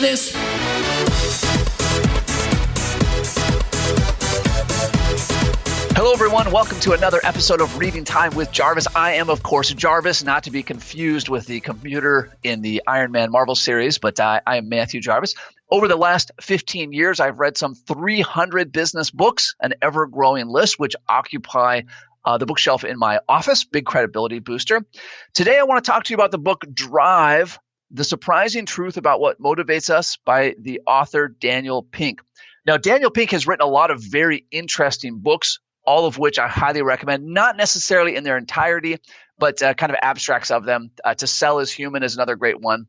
this. Hello, everyone. Welcome to another episode of Reading Time with Jarvis. I am, of course, Jarvis, not to be confused with the computer in the Iron Man Marvel series, but I am Matthew Jarvis. Over the last 15 years, I've read some 300 business books, an ever-growing list, which occupy the bookshelf in my office. Big credibility booster. Today, I want to talk to you about the book Drive, The Surprising Truth About What Motivates Us by the author Daniel Pink. Now, Daniel Pink has written a lot of very interesting books, all of which I highly recommend, not necessarily in their entirety, but kind of abstracts of them. To Sell is Human is another great one.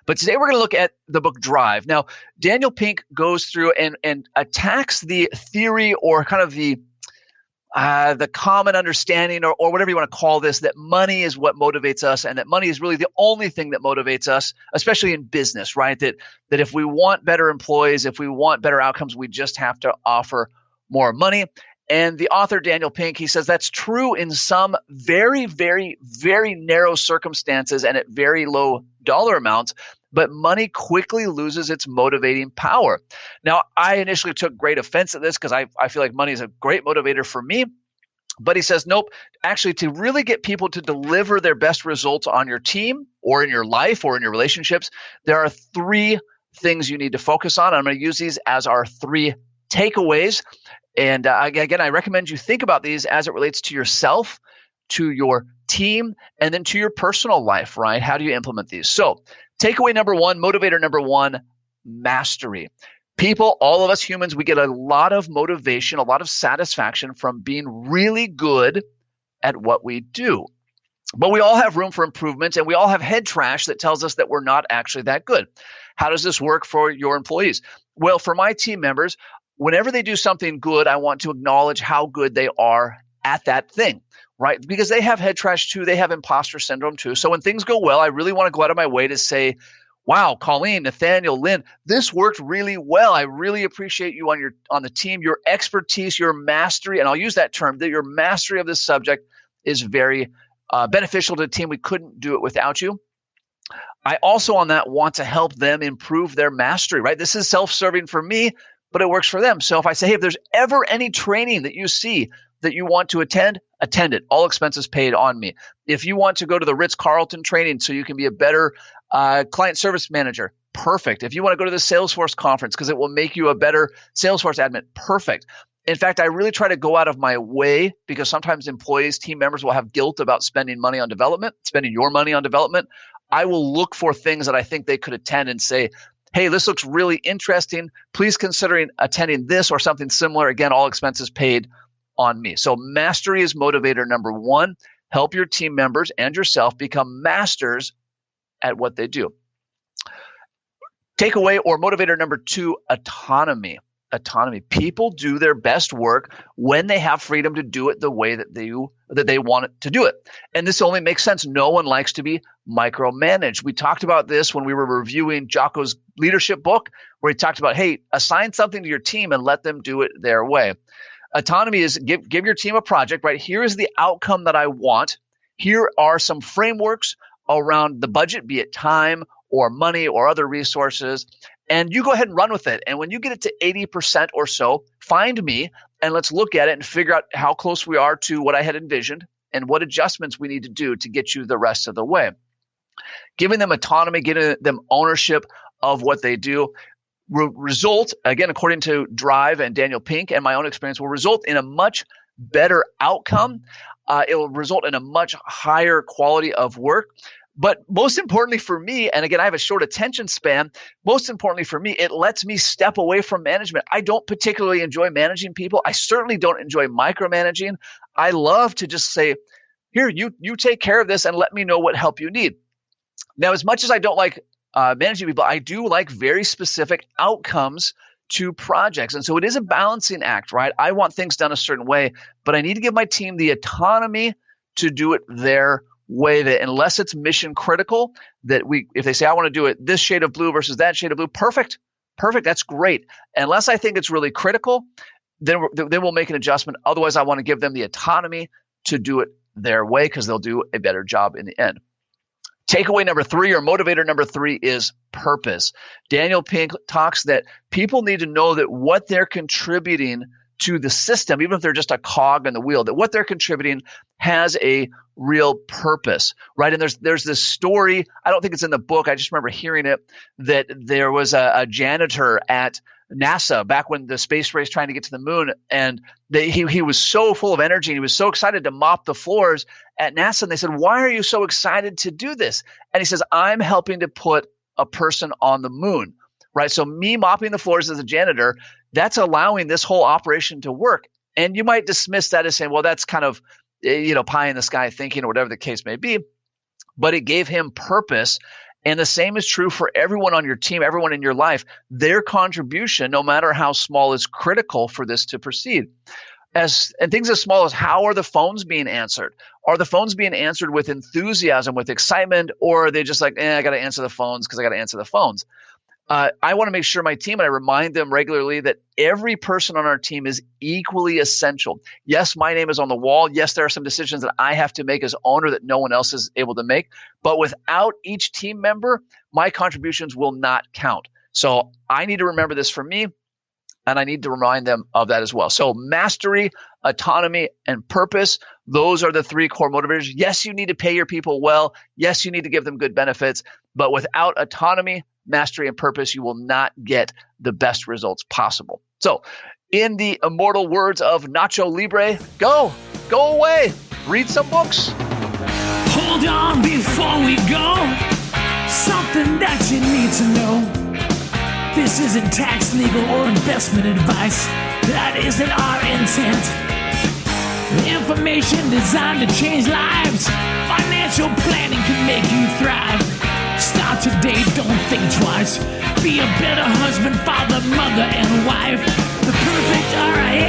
But today we're going to look at the book Drive. Now, Daniel Pink goes through and attacks the theory or kind of the common understanding or whatever you want to call this, that money is what motivates us and that money is really the only thing that motivates us, especially in business, right? That if we want better employees, if we want better outcomes, we just have to offer more money. And the author, Daniel Pink, he says that's true in some very, very, very narrow circumstances and at very low dollar amounts, but money quickly loses its motivating power. Now, I initially took great offense at this because I feel like money is a great motivator for me. But he says, nope, actually, to really get people to deliver their best results on your team or in your life or in your relationships, there are three things you need to focus on. I'm going to use these as our three takeaways. And again, I recommend you think about these as it relates to yourself, to your team, and then to your personal life, right? How do you implement these? So takeaway number one, motivator number one, mastery. People, all of us humans, we get a lot of motivation, a lot of satisfaction from being really good at what we do. But we all have room for improvement, and we all have head trash that tells us that we're not actually that good. How does this work for your employees? Well, for my team members, whenever they do something good, I want to acknowledge how good they are at that thing, right? Because they have head trash too. They have imposter syndrome too. So when things go well, I really want to go out of my way to say, wow, Colleen, Nathaniel, Lynn, this worked really well. I really appreciate you on the team. Your expertise, your mastery, and I'll use that term, that your mastery of this subject is very beneficial to the team. We couldn't do it without you. I also on that want to help them improve their mastery, right? This is self-serving for me, but it works for them. So if I say, hey, if there's ever any training that you see that you want to attend it. All expenses paid on me. If you want to go to the Ritz-Carlton training so you can be a better client service manager, perfect. If you want to go to the Salesforce conference because it will make you a better Salesforce admin, perfect. In fact, I really try to go out of my way because sometimes employees, team members will have guilt about spending money on development, spending your money on development. I will look for things that I think they could attend and say, hey, this looks really interesting. Please consider attending this or something similar. Again, all expenses paid on me. So mastery is motivator number one. Help your team members and yourself become masters at what they do. Takeaway or motivator number two, autonomy. Autonomy. People do their best work when they have freedom to do it the way that they want it to do it. And this only makes sense. No one likes to be micromanaged. We talked about this when we were reviewing Jocko's leadership book, where he talked about, hey, assign something to your team and let them do it their way. Autonomy is give your team a project, right? Here is the outcome that I want. Here are some frameworks around the budget, be it time or money or other resources. And you go ahead and run with it. And when you get it to 80% or so, find me and let's look at it and figure out how close we are to what I had envisioned and what adjustments we need to do to get you the rest of the way. Giving them autonomy, giving them ownership of what they do will result, again, according to Drive and Daniel Pink and my own experience, will result in a much better outcome. It will result in a much higher quality of work. But most importantly for me, and again, I have a short attention span, most importantly for me, it lets me step away from management. I don't particularly enjoy managing people. I certainly don't enjoy micromanaging. I love to just say, here, you take care of this and let me know what help you need. Now, as much as I don't like managing people, I do like very specific outcomes to projects. And so it is a balancing act, right? I want things done a certain way, but I need to give my team the autonomy to do it their way, that unless it's mission critical, that if they say, I want to do it this shade of blue versus that shade of blue, perfect. That's great. Unless I think it's really critical, then we'll make an adjustment. Otherwise, I want to give them the autonomy to do it their way because they'll do a better job in the end. Takeaway number 3, or motivator number 3, is purpose. Daniel Pink talks that people need to know that what they're contributing to the system, even if they're just a cog in the wheel, that what they're contributing has a real purpose, right? And there's this story, I don't think it's in the book, I just remember hearing it, that there was a janitor at NASA back when the space race trying to get to the moon, and he was so full of energy and he was so excited to mop the floors at NASA, and they said, "Why are you so excited to do this?" And he says, "I'm helping to put a person on the moon." Right? So me mopping the floors as a janitor, that's allowing this whole operation to work. And you might dismiss that as saying, well, that's kind of, pie in the sky thinking, or whatever the case may be, but it gave him purpose. And the same is true for everyone on your team, everyone in your life. Their contribution, no matter how small, is critical for this to proceed. And things as small as, how are the phones being answered? Are the phones being answered with enthusiasm, with excitement, or are they just like, I got to answer the phones because I got to answer the phones? I want to make sure my team, and I remind them regularly, that every person on our team is equally essential. Yes, my name is on the wall. Yes, there are some decisions that I have to make as owner that no one else is able to make. But without each team member, my contributions will not count. So I need to remember this for me, and I need to remind them of that as well. So mastery, autonomy, and purpose, those are the 3 core motivators. Yes, you need to pay your people well. Yes, you need to give them good benefits. But without autonomy, mastery, and purpose, you will not get the best results possible. So in the immortal words of Nacho Libre, go away, read some books. Hold on before we go, something that you need to know. This isn't tax, legal, or investment advice. That isn't our intent. Information designed to change lives. Financial planning can make you thrive. Start today, don't think twice. Be a better husband, father, mother, and wife. The perfect RIA